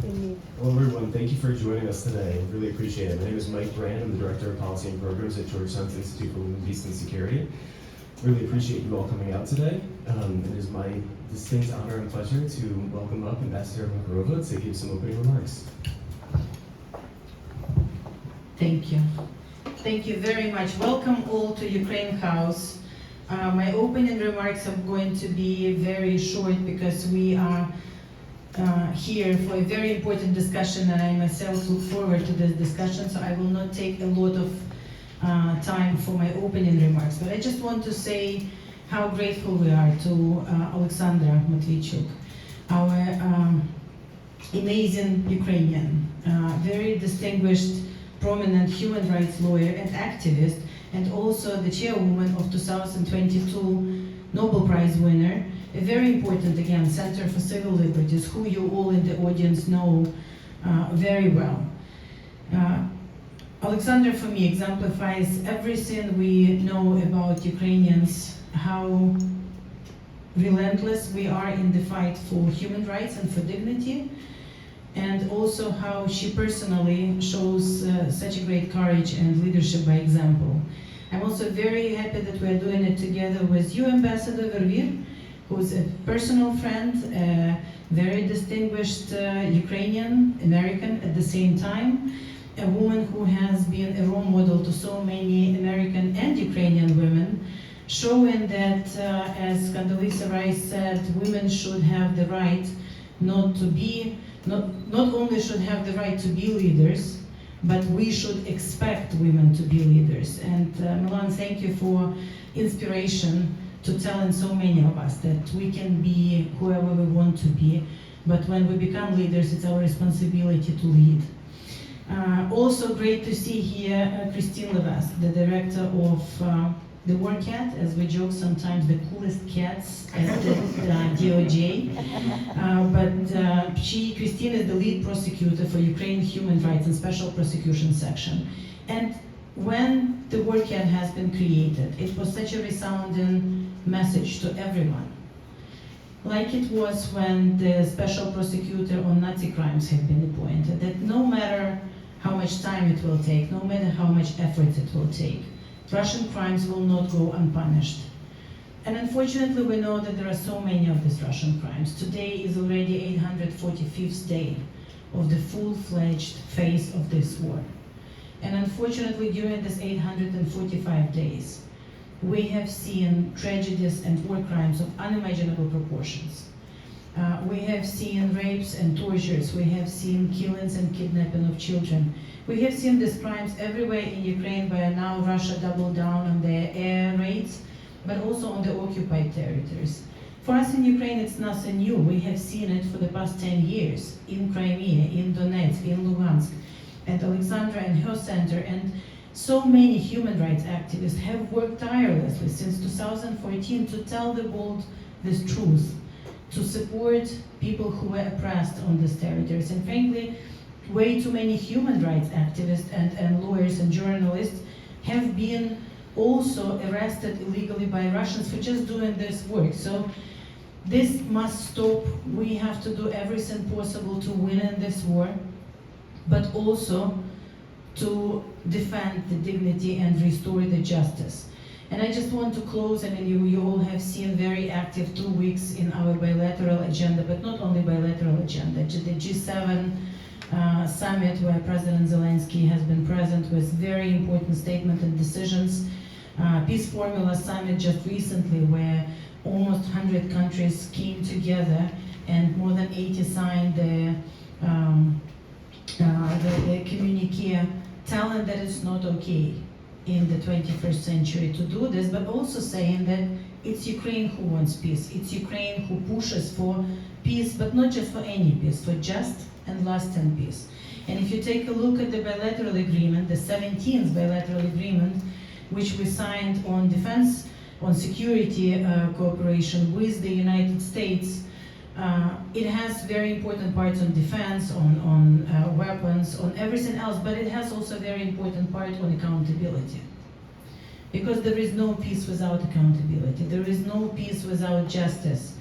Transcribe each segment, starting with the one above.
Hello everyone, thank you for joining us today. I really appreciate it. My name is Mike Brand. I'm the Director of Policy and Programs at Georgetown's Institute for Women, Peace and Security. Really appreciate you all coming out today. It is my distinct honor and pleasure to welcome up Ambassador Markarova to give some opening remarks. Thank you. Thank you very much. Welcome all to Ukraine House. My opening remarks are going to be very short because we are here for a very important discussion, and I myself look forward to this discussion, so I will not take a lot of time for my opening remarks. But I just want to say how grateful we are to Oleksandra Matviichuk, our amazing Ukrainian, very distinguished, prominent human rights lawyer and activist, and also the chairwoman of 2022 Nobel Prize winner, a very important, again, Center for Civil Liberties, who you all in the audience know very well. Oleksandra, for me, exemplifies everything we know about Ukrainians, how relentless we are in the fight for human rights and for dignity, and also how she personally shows such a great courage and leadership by example. I'm also very happy that we're doing it together with you, Ambassador Verveer, who's a personal friend, a very distinguished Ukrainian, American at the same time, a woman who has been a role model to so many American and Ukrainian women, showing that, as Condoleezza Rice said, women should have the right not only should have the right to be leaders, but we should expect women to be leaders. And Melanne, thank you for inspiration to telling so many of us that we can be whoever we want to be, but when we become leaders, it's our responsibility to lead. Also great to see here Christine Levesque, the director of the WarCAT, as we joke sometimes, the coolest cats at the DOJ. Christine is the lead prosecutor for Ukraine Human Rights and Special Prosecution Section. And when the WarCAT has been created, it was such a resounding message to everyone. Like it was when the Special Prosecutor on Nazi crimes had been appointed, that no matter how much time it will take, no matter how much effort it will take, Russian crimes will not go unpunished. And unfortunately, we know that there are so many of these Russian crimes. Today is already 845th day of the full-fledged phase of this war. And unfortunately, during this 845 days, we have seen tragedies and war crimes of unimaginable proportions. We have seen rapes and tortures. We have seen killings and kidnapping of children. We have seen these crimes everywhere in Ukraine, where now Russia doubled down on their air raids, but also on the occupied territories. For us in Ukraine, it's nothing new. We have seen it for the past 10 years in Crimea, in Donetsk, in Luhansk. And Oleksandra and her center and so many human rights activists have worked tirelessly since 2014 to tell the world this truth, to support people who were oppressed on these territories. And frankly, way too many human rights activists and lawyers and journalists have been also arrested illegally by Russians for just doing this work. So this must stop. We have to do everything possible to win in this war, but also to defend the dignity and restore the justice. And I just want to close, I mean, you all have seen very active 2 weeks in our bilateral agenda, but not only bilateral agenda, the G7 summit where President Zelensky has been present with very important statements and decisions. Peace Formula Summit just recently where almost 100 countries came together and more than 80 signed the communique telling that it's not okay in the 21st century to do this, but also saying that it's Ukraine who wants peace. It's Ukraine who pushes for peace, but not just for any peace, for just and lasting peace. And if you take a look at the bilateral agreement, the 17th bilateral agreement, which we signed on defense, on security cooperation with the United States, it has very important parts on defense, on weapons, on everything else, but it has also a very important part on accountability. Because there is no peace without accountability. There is no peace without justice,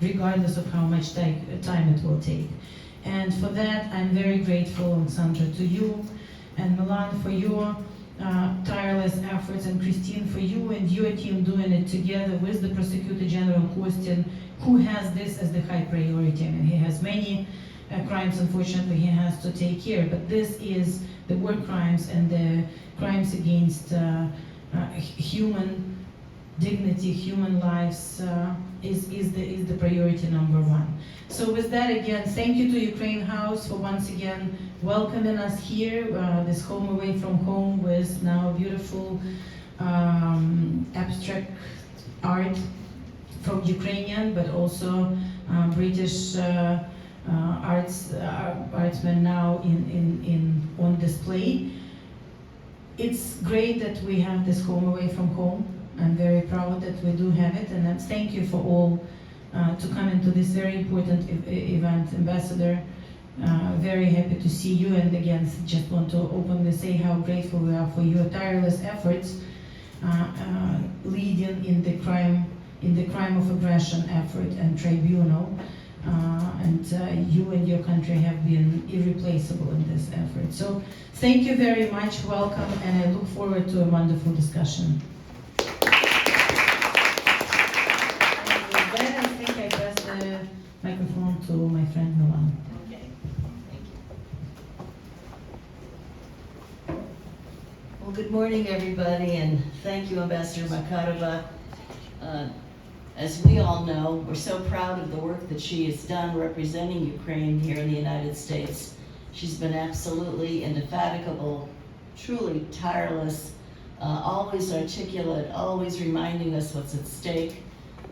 regardless of how much time it will take. And for that, I'm very grateful, Oleksandra, to you, and Melanne for your tireless efforts, and Christine for you and your team doing it together with the Prosecutor General Kostin, who has this as the high priority. I mean, he has many crimes, unfortunately, he has to take care, but this is the war crimes and the crimes against human dignity, human lives, is the priority number one. So with that, again, thank you to Ukraine House for once again welcoming us here, this home away from home with now beautiful abstract art from Ukrainian, but also British artsmen now on display. It's great that we have this home away from home. I'm very proud that we do have it, and thank you for all to come into this very important event, Ambassador. Very happy to see you, and again, just want to openly say how grateful we are for your tireless efforts leading in the crime of aggression effort and tribunal. You and your country have been irreplaceable in this effort. So thank you very much, welcome, and I look forward to a wonderful discussion. Microphone to my friend Melanne. Okay, thank you. Well, good morning, everybody, and thank you, Ambassador Markarova. As we all know, we're so proud of the work that she has done representing Ukraine here in the United States. She's been absolutely indefatigable, truly tireless, always articulate, always reminding us what's at stake.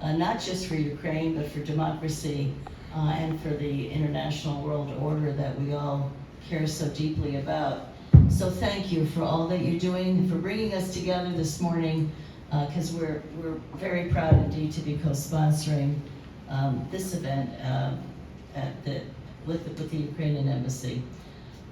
Not just for Ukraine, but for democracy and for the international world order that we all care so deeply about. So thank you for all that you're doing, for bringing us together this morning, because we're very proud indeed to be co-sponsoring this event with the Ukrainian Embassy.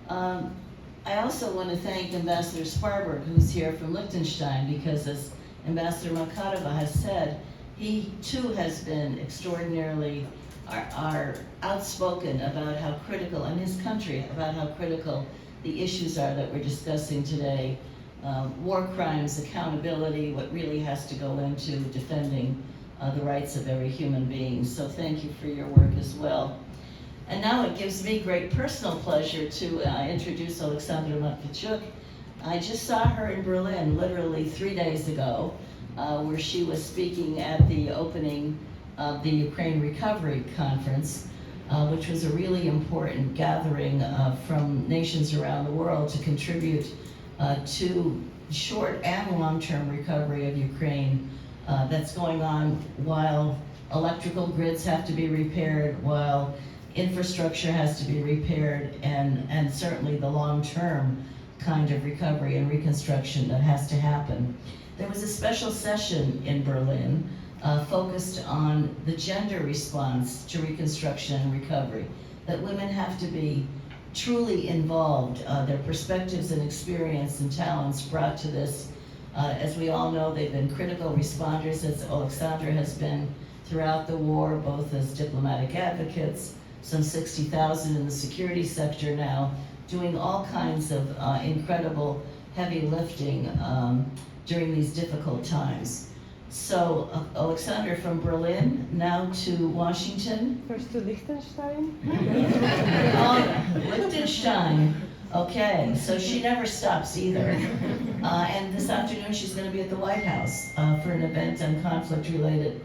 I also want to thank Ambassador Sparberg, who's here from Liechtenstein, because as Ambassador Markarova has said, he too has been extraordinarily outspoken about how critical, in his country, about how critical the issues are that we're discussing today. War crimes, accountability, what really has to go into defending the rights of every human being. So thank you for your work as well. And now it gives me great personal pleasure to introduce Oleksandra Matviichuk. I just saw her in Berlin literally 3 days ago, where she was speaking at the opening of the Ukraine Recovery Conference, which was a really important gathering from nations around the world to contribute to short and long-term recovery of Ukraine that's going on while electrical grids have to be repaired, while infrastructure has to be repaired, and certainly the long-term kind of recovery and reconstruction that has to happen. There was a special session in Berlin focused on the gender response to reconstruction and recovery, that women have to be truly involved, their perspectives and experience and talents brought to this. As we all know, they've been critical responders, as Oleksandra has been throughout the war, both as diplomatic advocates, some 60,000 in the security sector now, doing all kinds of incredible heavy lifting during these difficult times. So, Oleksandra from Berlin, now to Washington. First to Liechtenstein. Oh, Liechtenstein. Okay, so she never stops either. And this afternoon she's going to be at the White House for an event on conflict-related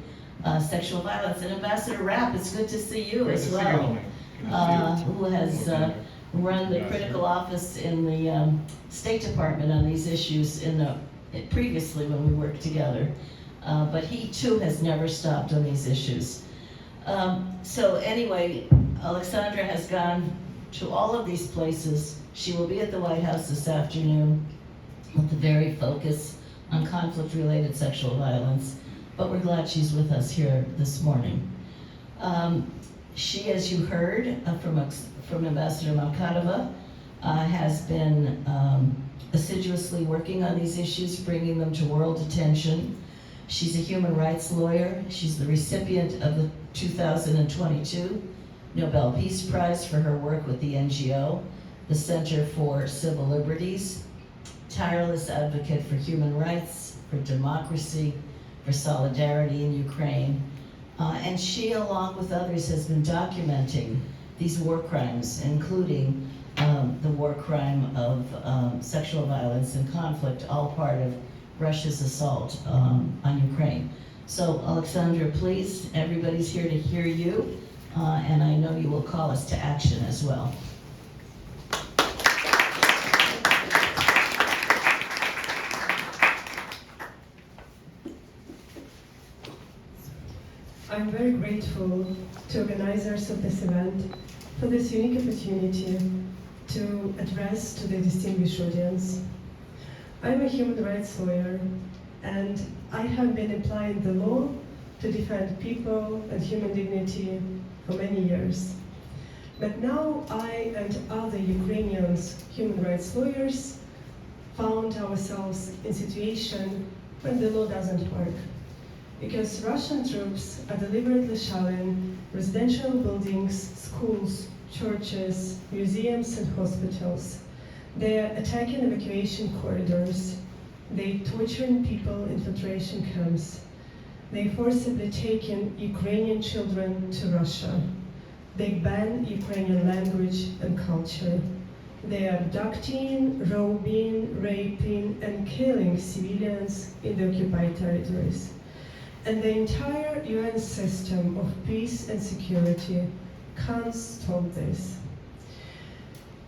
sexual violence. And Ambassador Rapp, it's good to see you as well, who has run the critical office in the State Department on these issues previously when we worked together. But he too has never stopped on these issues. So anyway, Oleksandra has gone to all of these places. She will be at the White House this afternoon with the very focus on conflict-related sexual violence. But we're glad she's with us here this morning. She, as you heard from Ambassador Markarova, has been assiduously working on these issues, bringing them to world attention. She's a human rights lawyer. She's the recipient of the 2022 Nobel Peace Prize for her work with the NGO, the Center for Civil Liberties, tireless advocate for human rights, for democracy, for solidarity in Ukraine. And she, along with others, has been documenting these war crimes, including the war crime of sexual violence and conflict, all part of Russia's assault on Ukraine. So, Oleksandra, please, everybody's here to hear you, and I know you will call us to action as well. I'm very grateful to organizers of this event for this unique opportunity to address to the distinguished audience. I'm a human rights lawyer, and I have been applying the law to defend people and human dignity for many years. But now I and other Ukrainians human rights lawyers found ourselves in a situation when the law doesn't work, because Russian troops are deliberately shelling residential buildings, schools, churches, museums, and hospitals. They are attacking evacuation corridors. They torturing people in infiltration camps. They forcibly taking Ukrainian children to Russia. They ban Ukrainian language and culture. They are abducting, robbing, raping, and killing civilians in the occupied territories. And the entire UN system of peace and security can't stop this.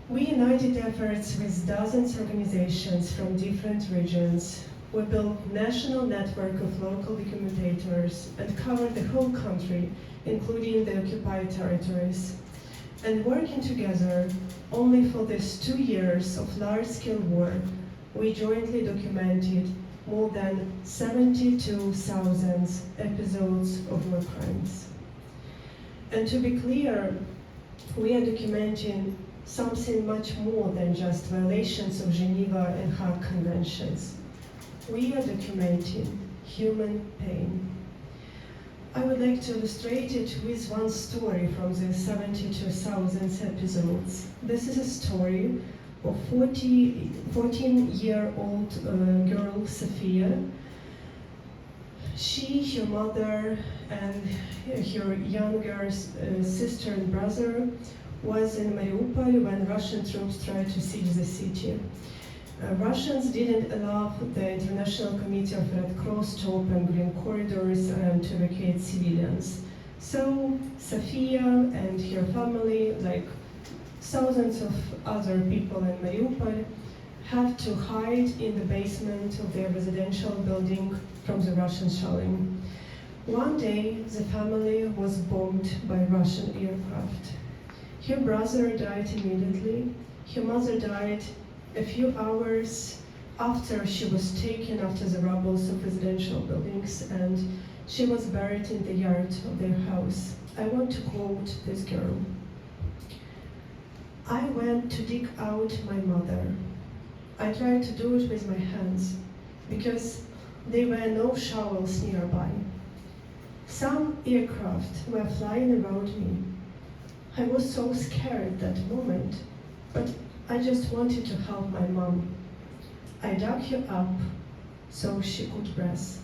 We united efforts with dozens of organizations from different regions. We built a national network of local documentators and covered the whole country, including the occupied territories. And working together, only for these 2 years of large-scale war, we jointly documented more than 72,000 episodes of war crimes. And to be clear, we are documenting something much more than just violations of Geneva and Hague Conventions. We are documenting human pain. I would like to illustrate it with one story from the 72,000 episodes. This is a story of 14-year-old girl, Sophia. She, her mother, and her younger sister and brother was in Mariupol when Russian troops tried to siege the city. Russians didn't allow the International Committee of Red Cross to open green corridors and to evacuate civilians. So Sophia and her family, like thousands of other people in Mariupol, had to hide in the basement of their residential building from the Russian shelling. One day, the family was bombed by Russian aircraft. Her brother died immediately. Her mother died a few hours after she was taken after the rubble of residential buildings, and she was buried in the yard of their house. I want to quote this girl. I went to dig out my mother. I tried to do it with my hands because there were no shovels nearby. Some aircraft were flying around me. I was so scared that moment, but I just wanted to help my mom. I dug her up so she could breathe,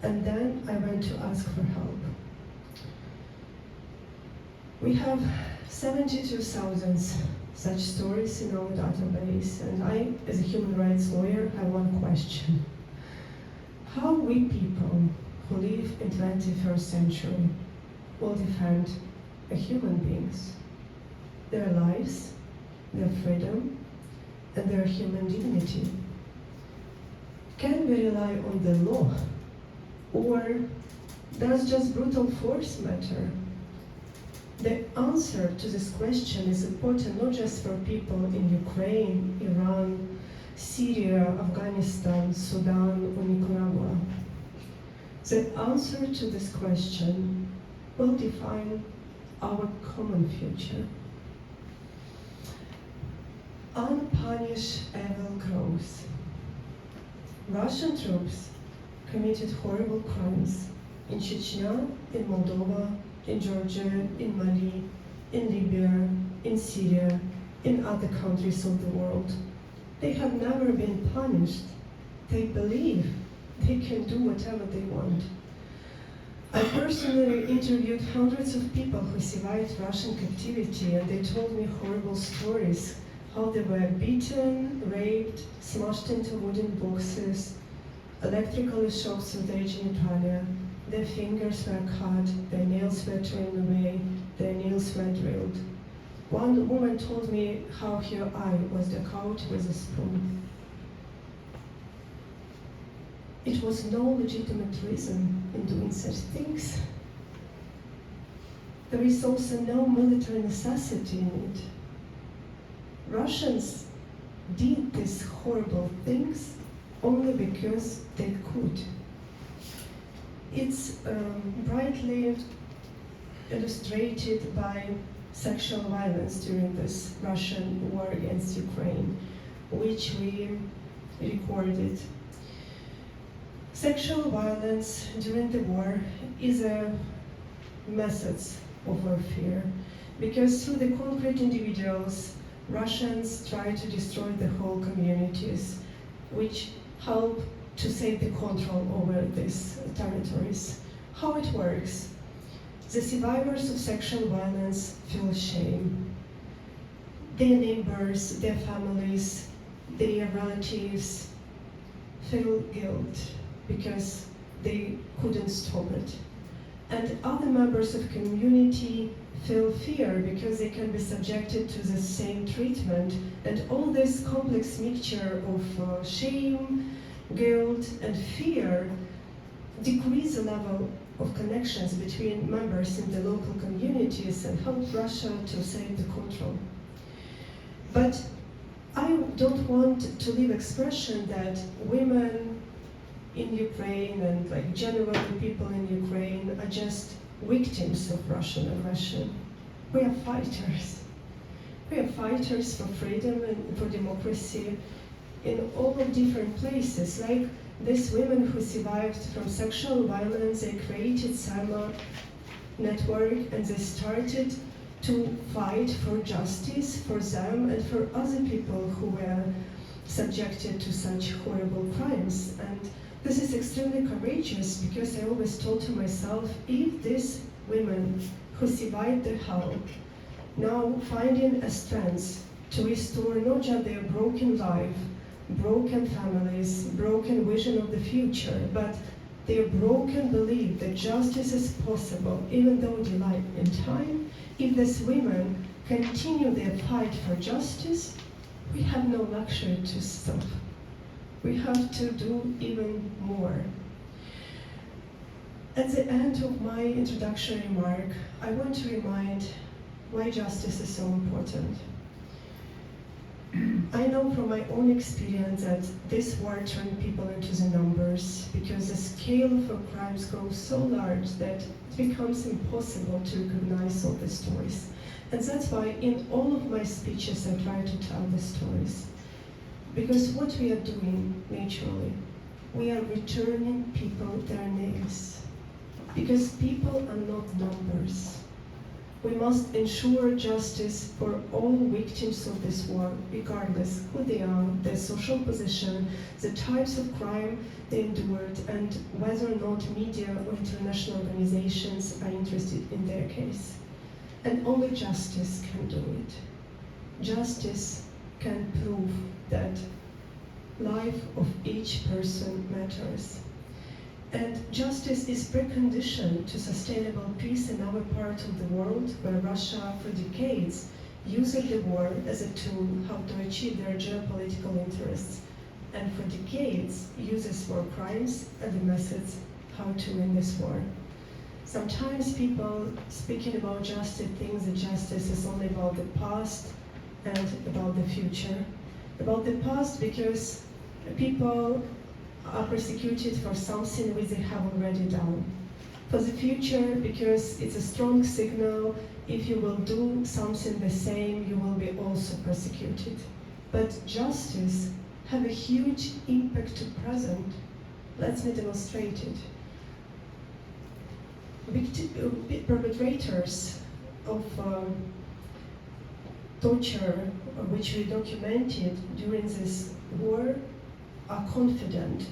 and then I went to ask for help. We have 72,000 such stories in our database, and I, as a human rights lawyer, have one question. How we people who live in 21st century will defend human beings, their lives, their freedom, and their human dignity? Can we rely on the law? Or does just brutal force matter? The answer to this question is important not just for people in Ukraine, Iran, Syria, Afghanistan, Sudan, or Nicaragua. The answer to this question will define our common future. Unpunished evil grows. Russian troops committed horrible crimes in Chechnya, in Moldova, in Georgia, in Mali, in Libya, in Syria, in other countries of the world. They have never been punished. They believe they can do whatever they want. I personally interviewed hundreds of people who survived Russian captivity, and they told me horrible stories, how they were beaten, raped, smashed into wooden boxes, electrically shocked through their genitalia, their fingers were cut, their nails were torn away, their nails were drilled. One woman told me how her eye was dug out with a spoon. It was no legitimate reason in doing such things. There is also no military necessity in it. Russians did these horrible things only because they could. It's brightly illustrated by sexual violence during this Russian war against Ukraine, which we recorded. Sexual violence during the war is a method of warfare, because through the concrete individuals, Russians try to destroy the whole communities, which help to save the control over these territories. How it works? The survivors of sexual violence feel shame. Their neighbors, their families, their relatives feel guilt because they couldn't stop it. And other members of community feel fear because they can be subjected to the same treatment. And all this complex mixture of shame, guilt, and fear decrease the level of connections between members in the local communities and help Russia to save the control. But I don't want to leave expression that women in Ukraine and generally people in Ukraine are just victims of Russian aggression. We are fighters. We are fighters for freedom and for democracy in all of different places. Like these women who survived from sexual violence, they created Sama network and they started to fight for justice for them and for other people who were subjected to such horrible crimes. And this is extremely courageous because I always thought to myself, if these women who survived the hell now finding a strength to restore not just their broken life, broken families, broken vision of the future, but their broken belief that justice is possible even though delayed in time, if these women continue their fight for justice, we have no luxury to stop. We have to do even more. At the end of my introductory remark, I want to remind why justice is so important. I know from my own experience that this war turned people into the numbers because the scale of crimes grows so large that it becomes impossible to recognize all the stories. And that's why in all of my speeches I try to tell the stories. Because what we are doing naturally, we are returning people their names. Because people are not numbers. We must ensure justice for all victims of this war, regardless who they are, their social position, the types of crime they endured, and whether or not media or international organizations are interested in their case. And only justice can do it. Justice can prove that life of each person matters. And justice is precondition to sustainable peace in our part of the world where Russia for decades used the war as a tool how to achieve their geopolitical interests, and for decades uses war crimes as the methods how to win this war. Sometimes people speaking about justice think that justice is only about the past and about the future. About the past because people are persecuted for something which they have already done. For the future, because it's a strong signal, if you will do something the same, you will be also persecuted. But justice have a huge impact to present. Let me demonstrate it. Perpetrators of torture which we documented during this war are confident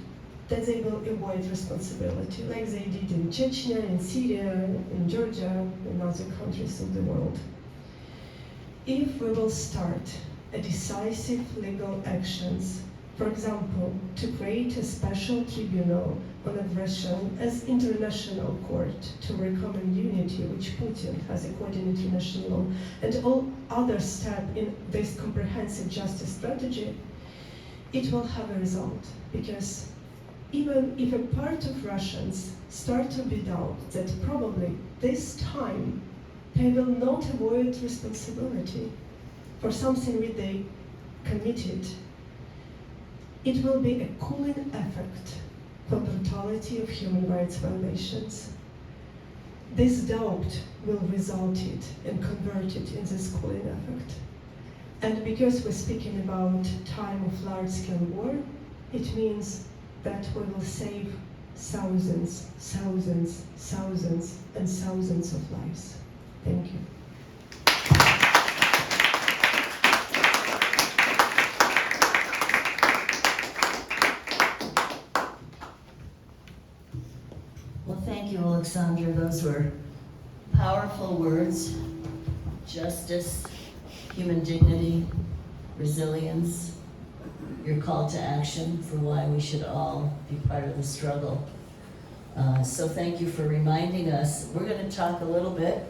that they will avoid responsibility, like they did in Chechnya, in Syria, in Georgia, in other countries of the world. If we will start a decisive legal actions, for example, to create a special tribunal on aggression as international court to recommend unity, which Putin has according to international law, and all other steps in this comprehensive justice strategy, it will have a result. Because even if a part of Russians start to be doubt that probably this time they will not avoid responsibility for something which they committed, it will be a cooling effect for brutality of human rights violations. This doubt will result and convert it in this cooling effect. And because we're speaking about time of large-scale war, it means that we will save thousands, thousands, thousands, and thousands of lives. Thank you. Well, thank you, Oleksandra. Those were powerful words. Justice, human dignity, resilience, your call to action for why we should all be part of the struggle. So thank you for reminding us. We're going to talk a little bit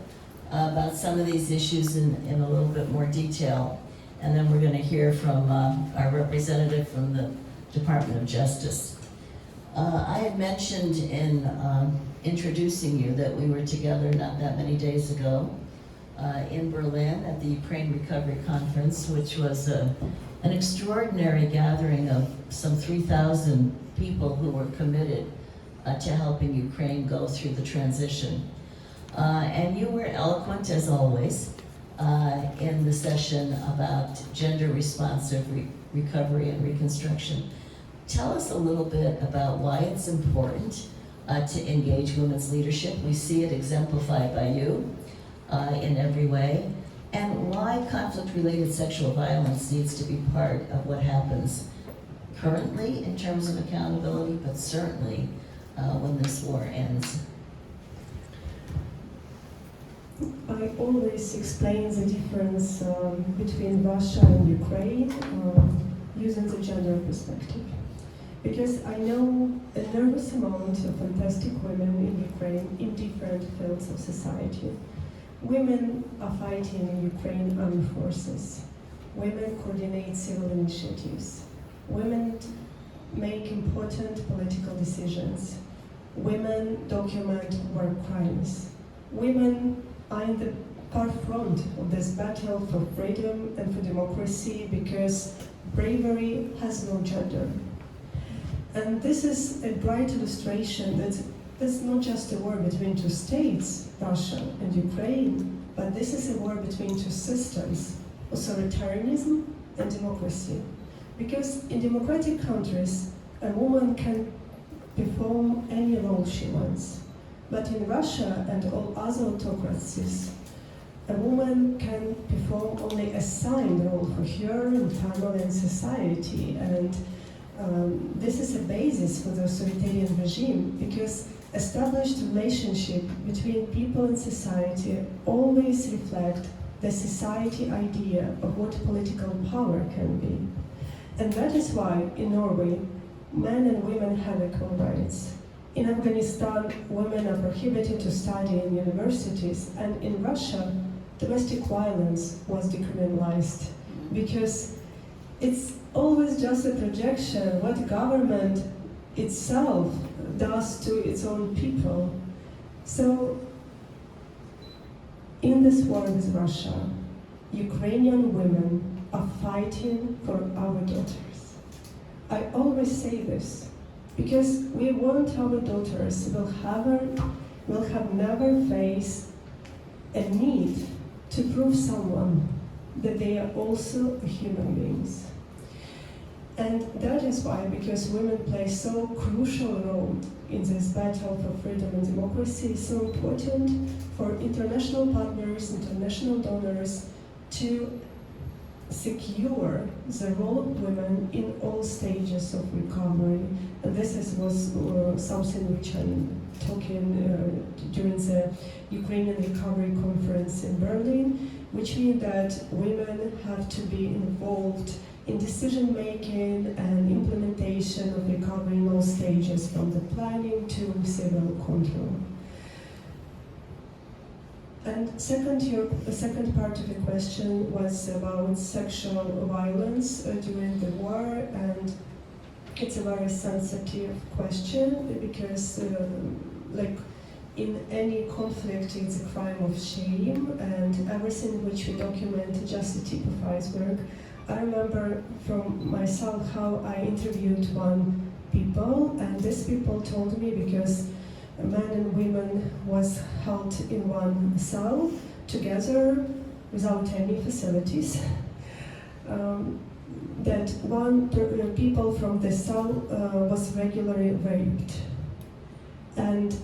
about some of these issues in a little bit more detail, and then we're going to hear from our representative from the Department of Justice. I had mentioned in introducing you that we were together not that many days ago in Berlin at the Ukraine Recovery Conference, which was an extraordinary gathering of some 3,000 people who were committed to helping Ukraine go through the transition. And you were eloquent, as always, in the session about gender-responsive recovery and reconstruction. Tell us a little bit about why it's important to engage women's leadership. We see it exemplified by you in every way, and why conflict-related sexual violence needs to be part of what happens currently in terms of accountability, but certainly when this war ends. I always explain the difference between Russia and Ukraine using the gender perspective. Because I know a enormous amount of fantastic women in Ukraine in different fields of society. Women are fighting in Ukraine armed forces. Women coordinate civil initiatives. Women make important political decisions. Women document war crimes. Women are in the forefront of this battle for freedom and for democracy because bravery has no gender. And this is a bright illustration that it's not just a war between two states, Russia and Ukraine, but this is a war between two systems, authoritarianism and democracy. Because in democratic countries, a woman can perform any role she wants. But in Russia and all other autocracies, a woman can perform only a assigned role for her and family and society. And this is a basis for the authoritarian regime because established relationship between people and society always reflect the society idea of what political power can be. And that is why in Norway, men and women have equal rights. In Afghanistan, women are prohibited to study in universities, and in Russia, domestic violence was decriminalized because it's always just a projection what government itself does to its own people. So, in this war with Russia, Ukrainian women are fighting for our daughters. I always say this because we want our daughters will have never faced a need to prove someone that they are also human beings. And that is why, because women play so crucial role in this battle for freedom and democracy, it's so important for international partners, international donors to secure the role of women in all stages of recovery. And this was something which I'm talking during the Ukrainian Recovery Conference in Berlin, which means that women have to be involved in decision-making and implementation of recovery in all stages, from the planning to civil control. And the second part of the question was about sexual violence during the war, and it's a very sensitive question because, like in any conflict, it's a crime of shame, and everything which we document just the tip of iceberg. I remember from myself how I interviewed one people, and these people told me, because men and women was held in one cell together without any facilities, that people from the cell was regularly raped. And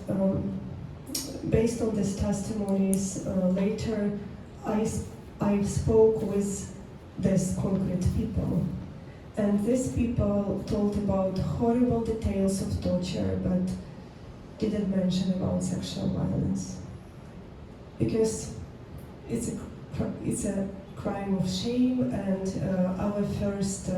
based on these testimonies, later I spoke with these concrete people. And these people told about horrible details of torture, but didn't mention about sexual violence. Because it's a crime of shame, and our first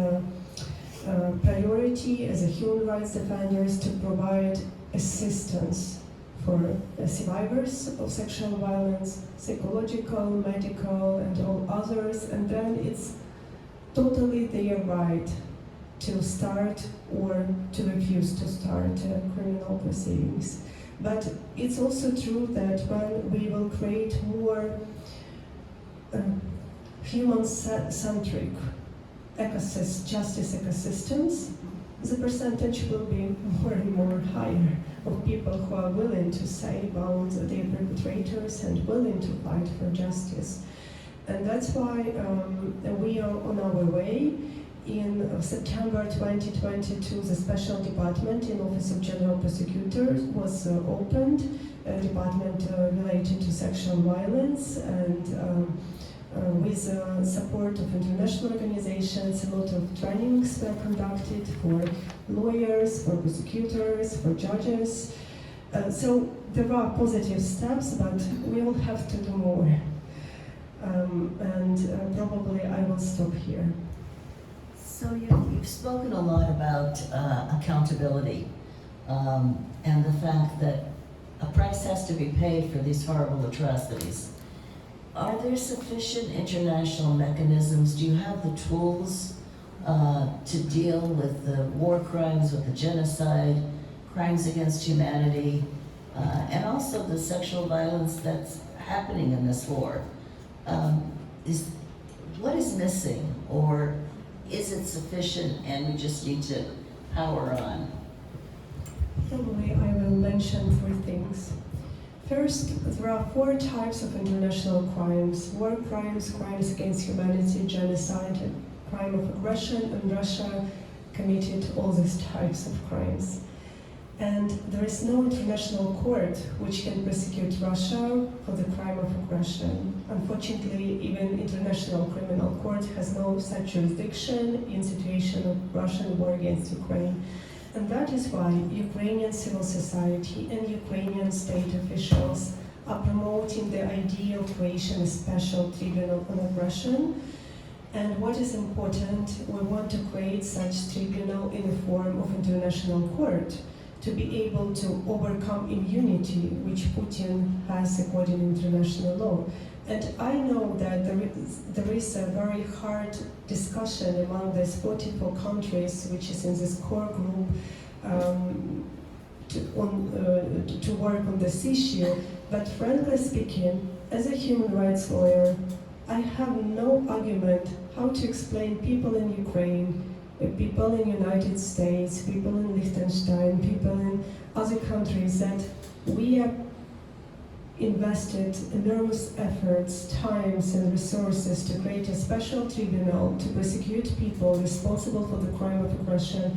priority as a human rights defenders to provide assistance for survivors of sexual violence, psychological, medical, and all others, and then it's totally their right to start or to refuse to start criminal proceedings. But it's also true that when we will create more human-centric justice ecosystems, the percentage will be more and more higher of people who are willing to say about their perpetrators and willing to fight for justice. And that's why we are on our way. In September 2022, the Special Department in Office of General Prosecutor was opened, a department related to sexual violence, and with support of international organizations, a lot of trainings were conducted for lawyers, for prosecutors, for judges. So there are positive steps, but we will have to do more. And probably I will stop here. So you've spoken a lot about accountability and the fact that a price has to be paid for these horrible atrocities. Are there sufficient international mechanisms? Do you have the tools to deal with the war crimes, with the genocide, crimes against humanity, and also the sexual violence that's happening in this war? What is missing, or is it sufficient and we just need to power on? Probably I will mention 4 things. First, there are 4 types of international crimes: war crimes, crimes against humanity, genocide, and crime of aggression, and Russia committed all these types of crimes. And there is no international court which can prosecute Russia for the crime of aggression. Unfortunately, even International Criminal Court has no such jurisdiction in situation of Russian war against Ukraine. And that is why Ukrainian civil society and Ukrainian state officials are promoting the idea of creation of a special tribunal on aggression. And what is important, we want to create such tribunal in the form of international court to be able to overcome immunity which Putin has according to international law. And I know that there is a very hard discussion among these 44 countries, which is in this core group, to work on this issue. But frankly speaking, as a human rights lawyer, I have no argument how to explain people in Ukraine, people in the United States, people in Liechtenstein, people in other countries, that we have invested enormous efforts, times, and resources to create a special tribunal to prosecute people responsible for the crime of aggression.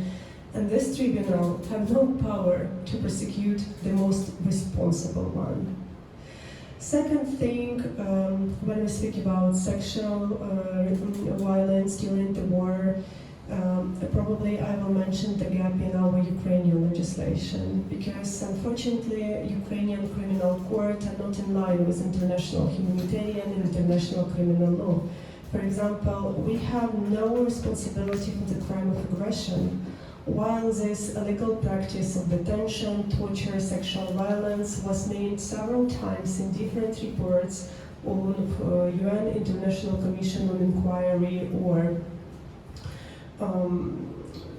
And this tribunal have no power to prosecute the most responsible one. Second thing, when we speak about sexual violence during the war, probably I will mention the gap in our Ukrainian legislation, because unfortunately Ukrainian criminal court are not in line with international humanitarian and international criminal law. For example, we have no responsibility for the crime of aggression, while this illegal practice of detention, torture, sexual violence was named several times in different reports on UN International Commission on Inquiry or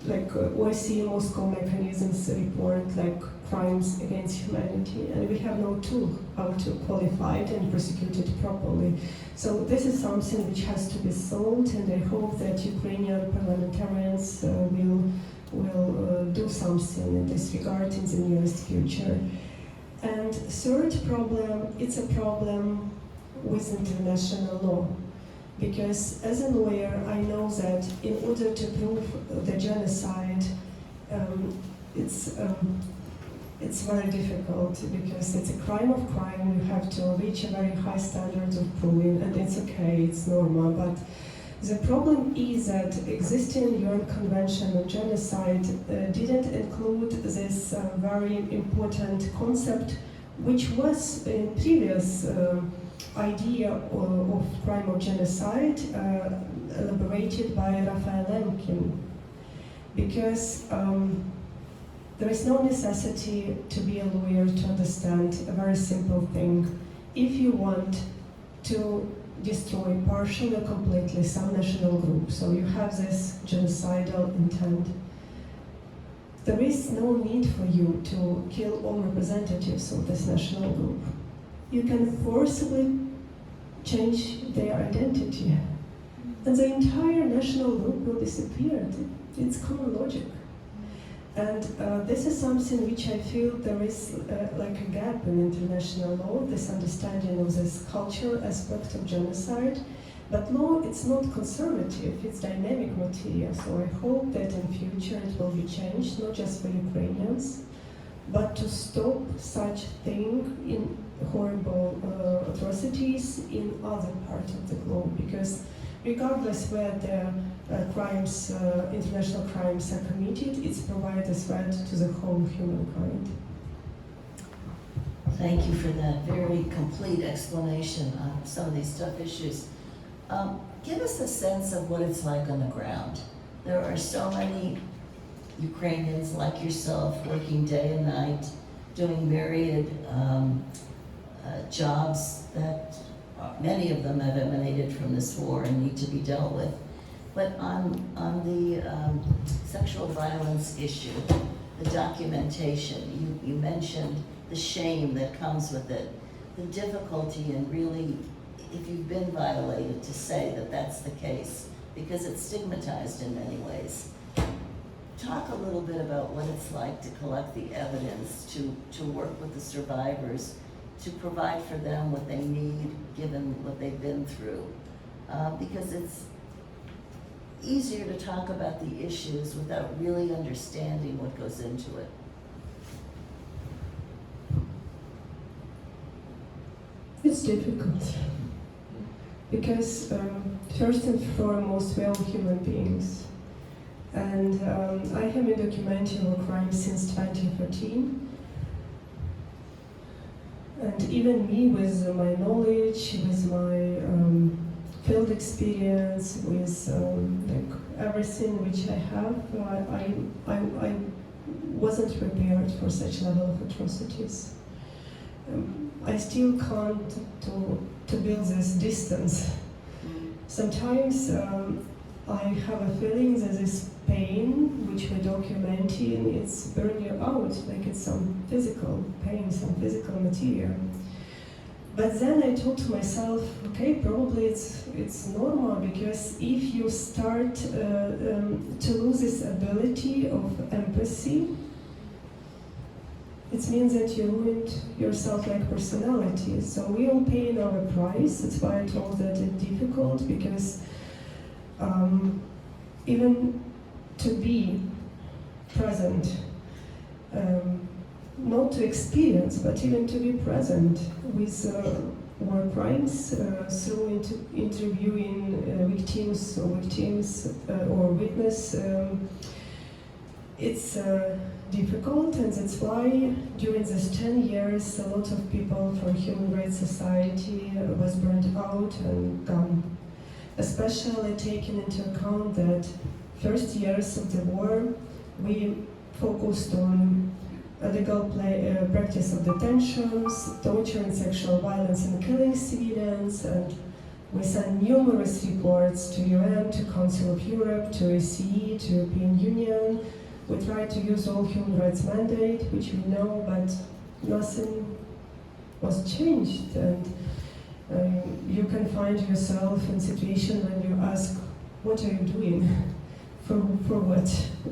OSCE Moscow mechanisms report like crimes against humanity, and we have no tool how to qualify it and prosecute it properly. So this is something which has to be solved, and I hope that Ukrainian parliamentarians will do something in this regard in the nearest future. And third problem, it's a problem with international law. Because as a lawyer, I know that in order to prove the genocide, it's very difficult because it's a crime of crime. You have to reach a very high standard of proving, and it's okay, it's normal. But the problem is that existing UN Convention on Genocide didn't include this very important concept, which was in previous idea of crime of genocide elaborated by Raphael Lemkin, because there is no necessity to be a lawyer to understand a very simple thing. If you want to destroy partially or completely some national group, so you have this genocidal intent, there is no need for you to kill all representatives of this national group. You can forcibly change their identity, and the entire national group will disappear. It's common logic. And this is something which I feel there is like a gap in international law, this understanding of this cultural aspect of genocide. But law, it's not conservative, it's dynamic material. So I hope that in future it will be changed, not just for Ukrainians, but to stop such thing in horrible atrocities in other parts of the globe. Because regardless where the crimes, international crimes are committed, it's provided a threat to the whole humankind. Thank you for that very complete explanation on some of these tough issues. Give us a sense of what it's like on the ground. There are so many Ukrainians like yourself working day and night, doing myriad jobs that many of them have emanated from this war and need to be dealt with. But on the sexual violence issue, the documentation, you mentioned the shame that comes with it, the difficulty in really, if you've been violated, to say that that's the case, because it's stigmatized in many ways. Talk a little bit about what it's like to collect the evidence, to work with the survivors, to provide for them what they need, given what they've been through. Because it's easier to talk about the issues without really understanding what goes into it. It's difficult. Because first and foremost, we are all human beings. And I have been documenting war crimes since 2013. And even me, with my knowledge, with my field experience, with like everything which I have, I wasn't prepared for such level of atrocities. I still can't to build this distance. Sometimes I have a feeling that this pain which we're documenting, it's burning you out, like it's some physical pain, some physical material. But then I thought to myself, okay, probably it's normal, because if you start to lose this ability of empathy, it means that you ruined yourself like personality. So we all pay our price. That's why I told that it's difficult, because even to be present not to experience, but even to be present with war crimes through interviewing victims or witness. It's difficult, and that's why during these 10 years a lot of people from Human Rights Society was burned out and gone. Especially taking into account that first years of the war we focused on illegal practice of detentions, torture and sexual violence and killing civilians, and we sent numerous reports to UN, to Council of Europe, to OSCE, to European Union. We tried to use all human rights mandate, which we know, but nothing was changed. And you can find yourself in a situation when you ask, what are you doing? For what?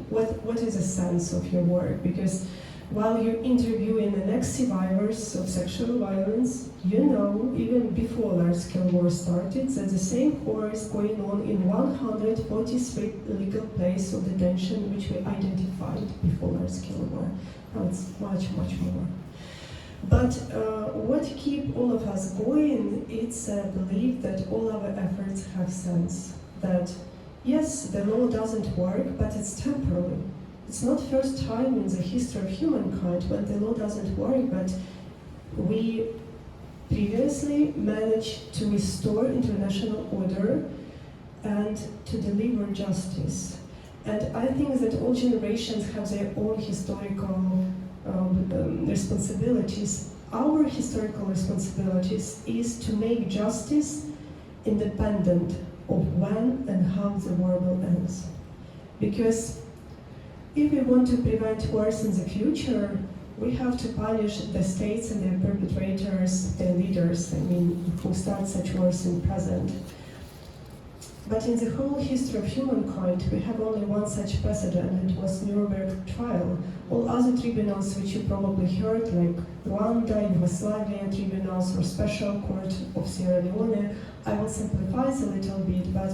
What is the sense of your work? Because while you're interviewing the next survivors of sexual violence, you know, even before large-scale war started, that the same war is going on in 143 legal places of detention, which we identified before large-scale war. Now it's much, much more. But what keeps all of us going, it's a belief that all our efforts have sense. That yes, the law doesn't work, but it's temporary. It's not first time in the history of humankind when the law doesn't work, but we previously managed to restore international order and to deliver justice. And I think that all generations have their own historical responsibilities. Our historical responsibilities is to make justice independent of when and how the war will end. Because if we want to prevent wars in the future, we have to punish the states and their perpetrators, their leaders, who start such wars in present. But in the whole history of humankind, we have only one such precedent, and it was Nuremberg trial. All other tribunals which you probably heard, like Rwanda, Yugoslavia tribunals, or Special Court of Sierra Leone, I will simplify it a little bit, but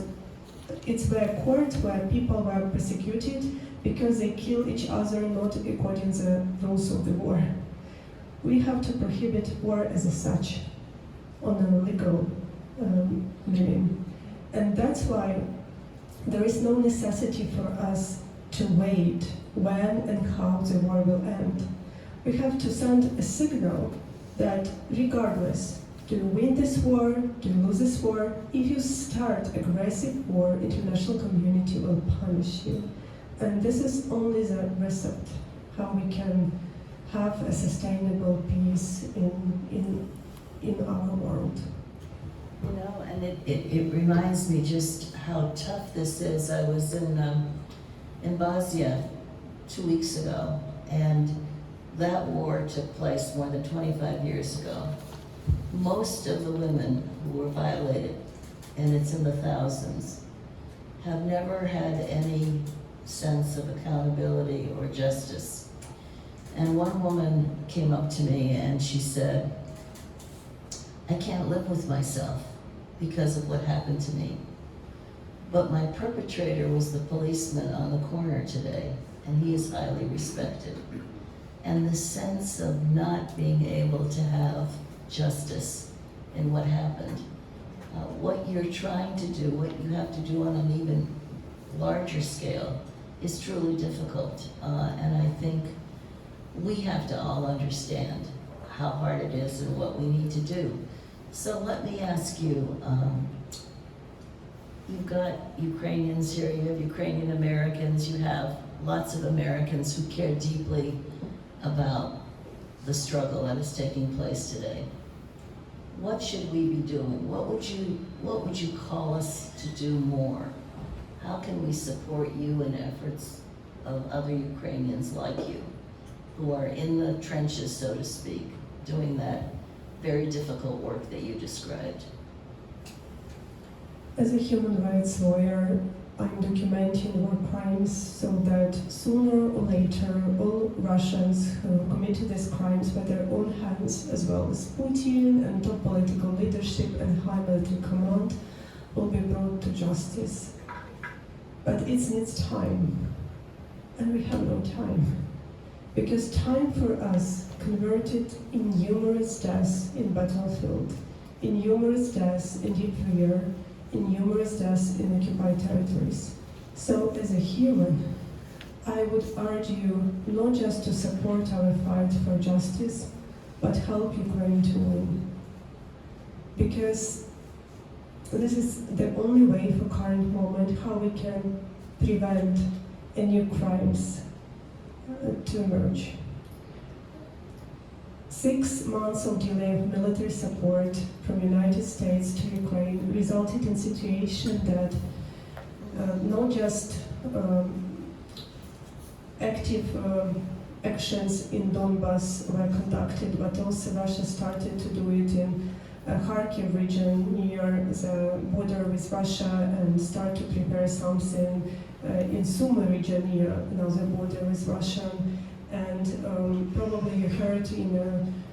it's a court where people were persecuted because they kill each other not according to the rules of the war. We have to prohibit war as such on a legal living. And that's why there is no necessity for us to wait when and how the war will end. We have to send a signal that regardless, do you win this war, do you lose this war, if you start aggressive war, international community will punish you. And this is only the recipe how we can have a sustainable peace in our world. You know, and it reminds me just how tough this is. I was in Bosnia 2 weeks ago, and that war took place more than 25 years ago. Most of the women who were violated, and it's in the thousands, have never had any sense of accountability or justice. And one woman came up to me and she said, I can't live with myself because of what happened to me. But my perpetrator was the policeman on the corner today, and he is highly respected. And the sense of not being able to have justice in what happened. What you're trying to do, what you have to do on an even larger scale is truly difficult. And I think we have to all understand how hard it is and what we need to do. So let me ask you, you've got Ukrainians here, you have Ukrainian Americans, you have lots of Americans who care deeply about the struggle that is taking place today. What should we be doing? What would you call us to do more? How can we support you in efforts of other Ukrainians like you, who are in the trenches, so to speak, doing that very difficult work that you described? As a human rights lawyer, I'm documenting war crimes so that sooner or later all Russians who committed these crimes by their own hands, as well as Putin and top political leadership and high military command, will be brought to justice. But it needs time, and we have no time. because time for us converted in numerous deaths in battlefield, in numerous deaths in deep fear, in numerous deaths in occupied territories. So as a human, I would urge you not just to support our fight for justice, but help Ukraine to win. Because this is the only way for current moment how we can prevent new crimes to emerge. 6 months of delay of military support from United States to Ukraine resulted in situation that not just active actions in Donbass were conducted, but also Russia started to do it in Kharkiv region near the border with Russia and start to prepare something in Sumy region near another border with Russia. And probably you heard in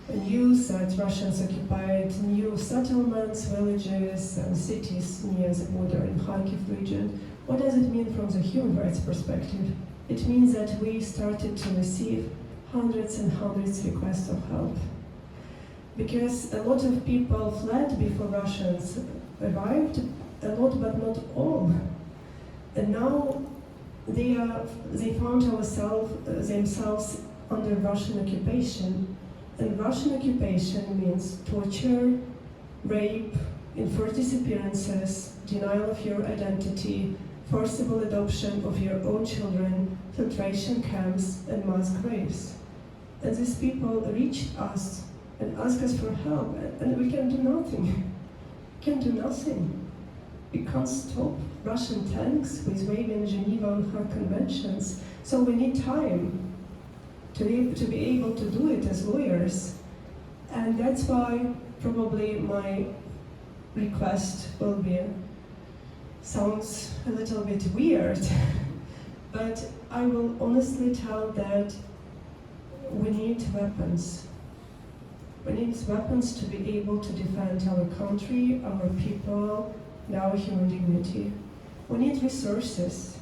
the news that Russians occupied new settlements, villages, and cities near the border in Kharkiv region. What does it mean from the human rights perspective? It means that we started to receive hundreds and hundreds of requests of help. Because a lot of people fled before Russians arrived, a lot but not all. And now they found themselves under Russian occupation. And Russian occupation means torture, rape, enforced disappearances, denial of your identity, forcible adoption of your own children, filtration camps, and mass graves. And these people reached us and asked us for help, and we can do nothing. We can do nothing. We can't stop Russian tanks with waiving Geneva and Hague conventions, so we need time to be able to do it as lawyers. And that's why probably my request will be, sounds a little bit weird, but I will honestly tell that we need weapons. We need weapons to be able to defend our country, our people, and our human dignity. We need resources,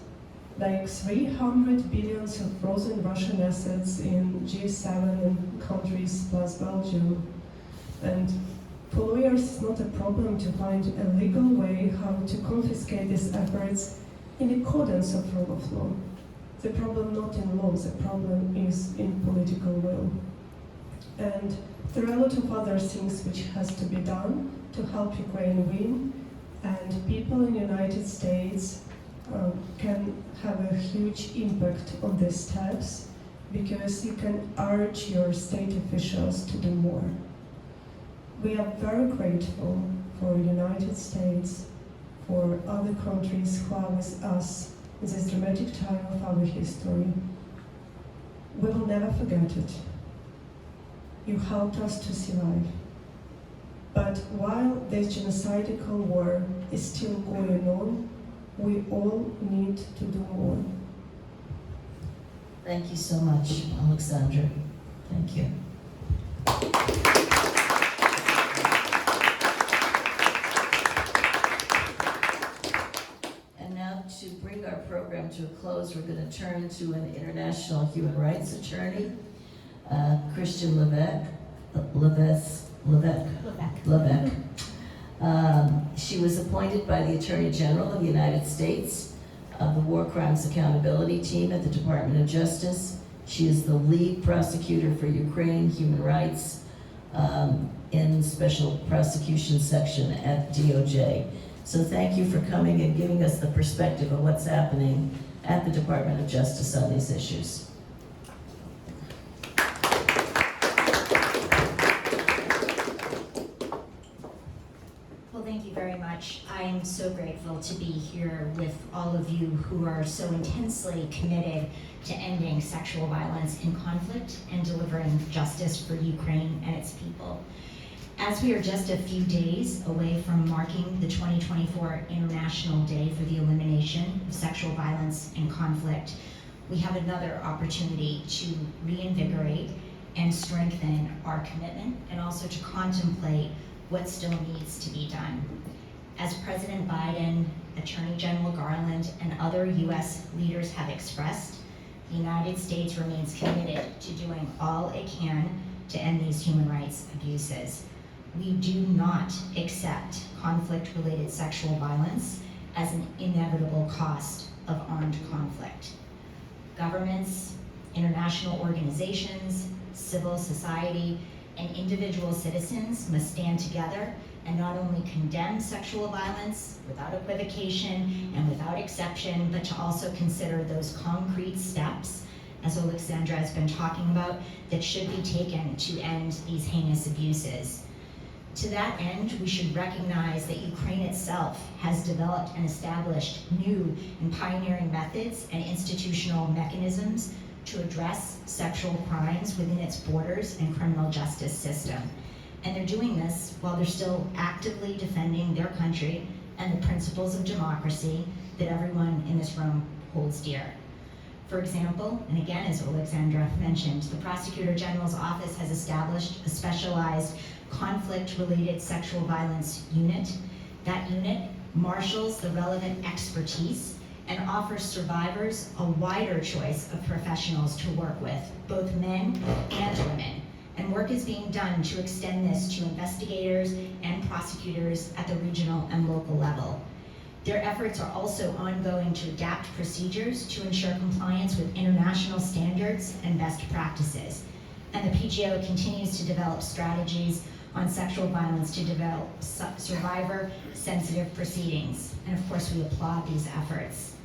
like 300 billion of frozen Russian assets in G7 countries plus Belgium. And for lawyers, it's not a problem to find a legal way how to confiscate these efforts in accordance of rule of law. The problem not in law, the problem is in political will. And there are a lot of other things which has to be done to help Ukraine win, and people in the United States can have a huge impact on these steps, because you can urge your state officials to do more. We are very grateful for the United States, for other countries who are with us in this dramatic time of our history. We will never forget it. You helped us to survive. But while this genocidal war is still going on, we all need to do more. Thank you so much, Oleksandra. Thank you. And now to bring our program to a close, we're going to turn to an international human rights attorney, Christian Levesque. She was appointed by the Attorney General of the United States of the War Crimes Accountability Team at the Department of Justice. She is the lead prosecutor for Ukraine human rights in Special Prosecutions section at DOJ. So thank you for coming and giving us the perspective of what's happening at the Department of Justice on these issues. Thank you very much. I'm so grateful to be here with all of you who are so intensely committed to ending sexual violence in conflict and delivering justice for Ukraine and its people. As we are just a few days away from marking the 2024 International Day for the Elimination of Sexual Violence and Conflict, we have another opportunity to reinvigorate and strengthen our commitment, and also to contemplate what still needs to be done. As President Biden, Attorney General Garland, and other US leaders have expressed, the United States remains committed to doing all it can to end these human rights abuses. We do not accept conflict-related sexual violence as an inevitable cost of armed conflict. Governments, international organizations, civil society, and individual citizens must stand together and not only condemn sexual violence without equivocation and without exception, but to also consider those concrete steps, as Oleksandra has been talking about, that should be taken to end these heinous abuses. To that end, we should recognize that Ukraine itself has developed and established new and pioneering methods and institutional mechanisms to address sexual crimes within its borders and criminal justice system. And they're doing this while they're still actively defending their country and the principles of democracy that everyone in this room holds dear. For example, and again, as Oleksandra mentioned, the Prosecutor General's office has established a specialized conflict-related sexual violence unit. That unit marshals the relevant expertise and offers survivors a wider choice of professionals to work with, both men and women. And work is being done to extend this to investigators and prosecutors at the regional and local level. Their efforts are also ongoing to adapt procedures to ensure compliance with international standards and best practices. And the PGO continues to develop strategies on sexual violence to develop survivor-sensitive proceedings. And of course, we applaud these efforts.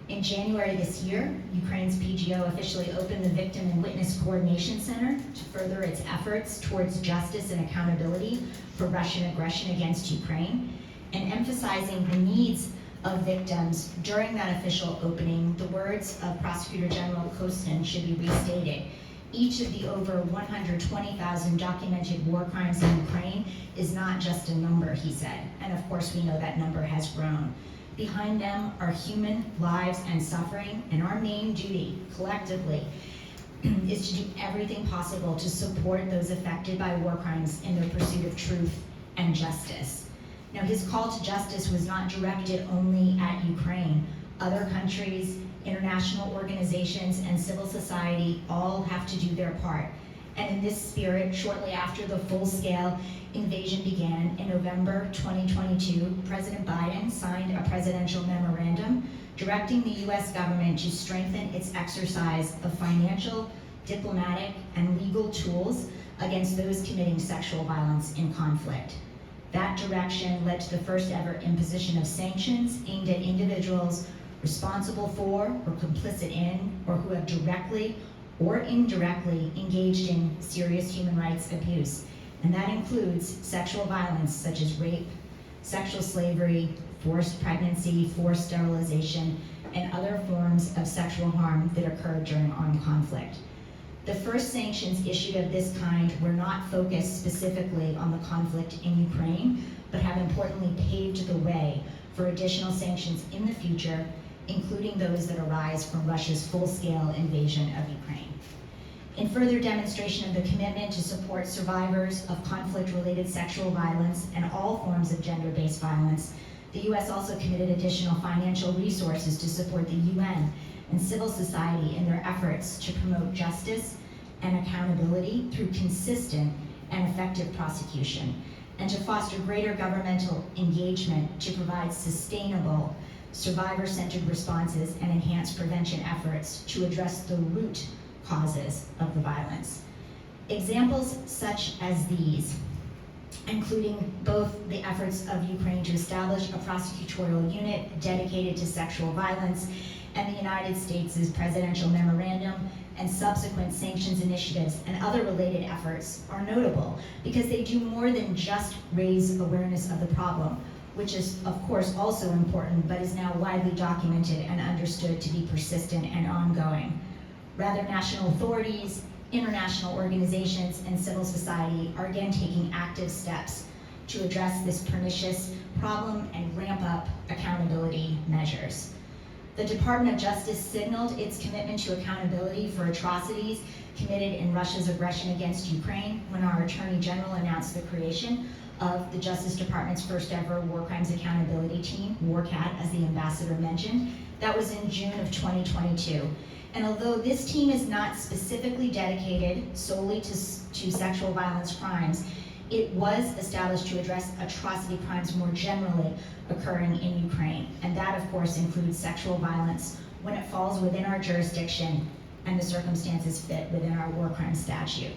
In January this year, Ukraine's PGO officially opened the Victim and Witness Coordination Center to further its efforts towards justice and accountability for Russian aggression against Ukraine. And emphasizing the needs of victims during that official opening, the words of Prosecutor General Kostin should be restated. Each of the over 120,000 documented war crimes in Ukraine is not just a number, he said. And of course, we know that number has grown. Behind them are human lives and suffering, and our main duty, collectively, is to do everything possible to support those affected by war crimes in their pursuit of truth and justice. Now, his call to justice was not directed only at Ukraine. Other countries, international organizations, and civil society all have to do their part. And in this spirit, shortly after the full-scale invasion began in November 2022, President Biden signed a presidential memorandum directing the U.S. government to strengthen its exercise of financial, diplomatic, and legal tools against those committing sexual violence in conflict. That direction led to the first ever imposition of sanctions aimed at individuals responsible for or complicit in, or who have directly or indirectly engaged in serious human rights abuse. And that includes sexual violence such as rape, sexual slavery, forced pregnancy, forced sterilization, and other forms of sexual harm that occurred during armed conflict. The first sanctions issued of this kind were not focused specifically on the conflict in Ukraine, but have importantly paved the way for additional sanctions in the future, including those that arise from Russia's full-scale invasion of Ukraine. In further demonstration of the commitment to support survivors of conflict-related sexual violence and all forms of gender-based violence, the U.S. also committed additional financial resources to support the UN and civil society in their efforts to promote justice and accountability through consistent and effective prosecution, and to foster greater governmental engagement to provide sustainable, survivor-centered responses and enhance prevention efforts to address the root causes of the violence. Examples such as these, including both the efforts of Ukraine to establish a prosecutorial unit dedicated to sexual violence and the United States' presidential memorandum and subsequent sanctions initiatives and other related efforts, are notable because they do more than just raise awareness of the problem, which is of course also important, but is now widely documented and understood to be persistent and ongoing. Rather, national authorities, international organizations, and civil society are again taking active steps to address this pernicious problem and ramp up accountability measures. The Department of Justice signaled its commitment to accountability for atrocities committed in Russia's aggression against Ukraine when our Attorney General announced the creation of the Justice Department's first ever War Crimes Accountability Team, WarCAT, as the ambassador mentioned. That was in June of 2022. And although this team is not specifically dedicated solely to sexual violence crimes, it was established to address atrocity crimes more generally occurring in Ukraine. And that, of course, includes sexual violence when it falls within our jurisdiction and the circumstances fit within our war crime statute.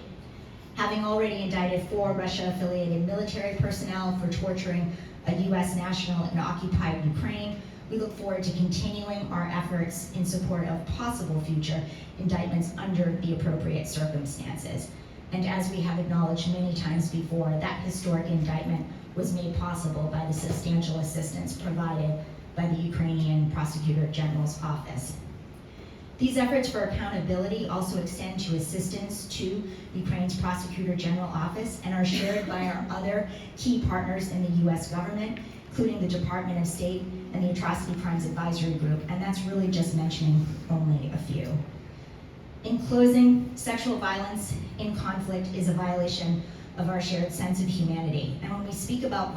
Having already indicted 4 Russia-affiliated military personnel for torturing a U.S. national in occupied Ukraine, we look forward to continuing our efforts in support of possible future indictments under the appropriate circumstances. And as we have acknowledged many times before, that historic indictment was made possible by the substantial assistance provided by the Ukrainian Prosecutor General's office. These efforts for accountability also extend to assistance to Ukraine's Prosecutor General office and are shared by our other key partners in the U.S. government, including the Department of State and the Atrocity Crimes Advisory Group, and that's really just mentioning only a few. In closing, sexual violence in conflict is a violation of our shared sense of humanity. And when we speak about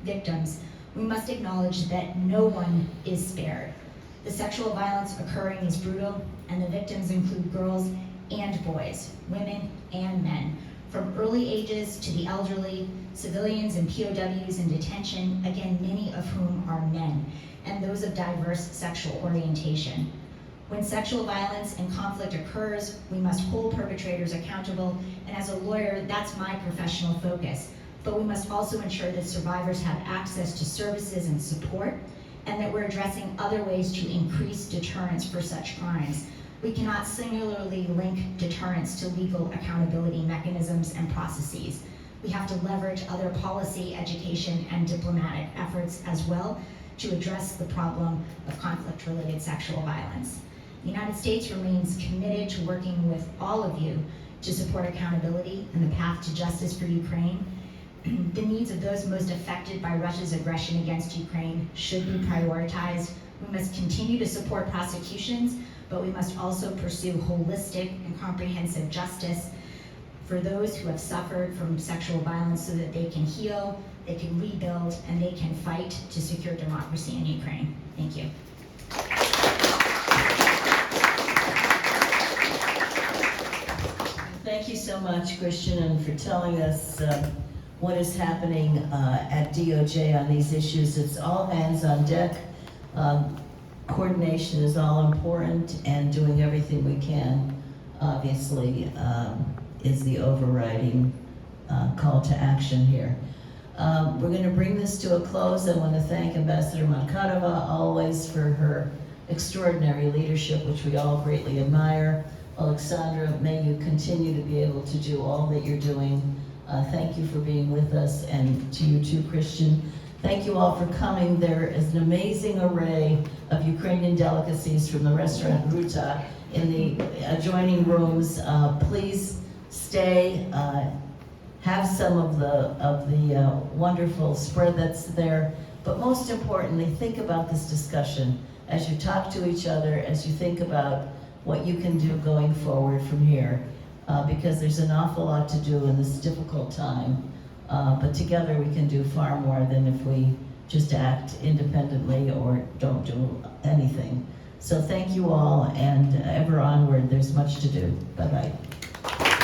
victims, we must acknowledge that no one is spared. The sexual violence occurring is brutal, and the victims include girls and boys, women and men, from early ages to the elderly, civilians and POWs in detention, again, many of whom are men, and those of diverse sexual orientation. When sexual violence and conflict occurs, we must hold perpetrators accountable, and as a lawyer, that's my professional focus. But we must also ensure that survivors have access to services and support, and that we're addressing other ways to increase deterrence for such crimes. We cannot singularly link deterrence to legal accountability mechanisms and processes. We have to leverage other policy, education, and diplomatic efforts as well to address the problem of conflict-related sexual violence. The United States remains committed to working with all of you to support accountability and the path to justice for Ukraine. The needs of those most affected by Russia's aggression against Ukraine should be prioritized. We must continue to support prosecutions, but we must also pursue holistic and comprehensive justice for those who have suffered from sexual violence so that they can heal, they can rebuild, and they can fight to secure democracy in Ukraine. Thank you. Thank you so much, Christian, and for telling us what is happening at DOJ on these issues. It's all hands on deck. Coordination is all important, and doing everything we can, obviously, is the overriding call to action here. We're going to bring this to a close. I want to thank Ambassador Markarova always for her extraordinary leadership, which we all greatly admire. Oleksandra, may you continue to be able to do all that you're doing. Thank you for being with us, and to you too, Christian. Thank you all for coming. There is an amazing array of Ukrainian delicacies from the restaurant Ruta in the adjoining rooms. Please stay, have some of the wonderful spread that's there. But most importantly, think about this discussion as you talk to each other, as you think about what you can do going forward from here, because there's an awful lot to do in this difficult time. But together we can do far more than if we just act independently or don't do anything. So thank you all, and ever onward, there's much to do. Bye-bye.